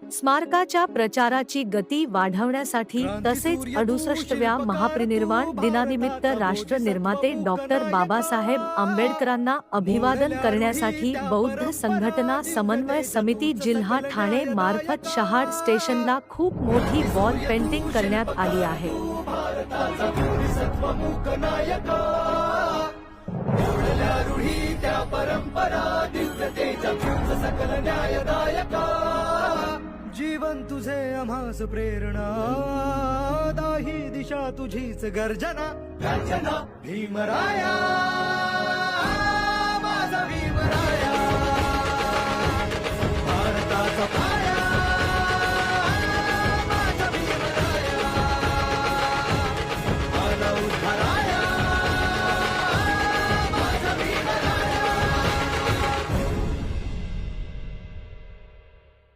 स्मारकाच्या प्रचाराची गती वाढवण्यासाठी तसेच 68व्या महापरिनिर्वाण दिनानिमित्त राष्ट्र निर्माते डॉक्टर बाबासाहेब आंबेडकरांना अभिवादन करण्यासाठी बौद्ध संघटना समन्वय समिती जिल्हा ठाणे मार्फत शहाड स्टेशनला खूप मोठी वॉल पेंटिंग करण्यात आली आहे. जीवन तुझे आम्हास प्रेरणा, दाही दिशा तुझीच गर्जना. गर्जना भीमराया, माझा भीमराया, भारताचा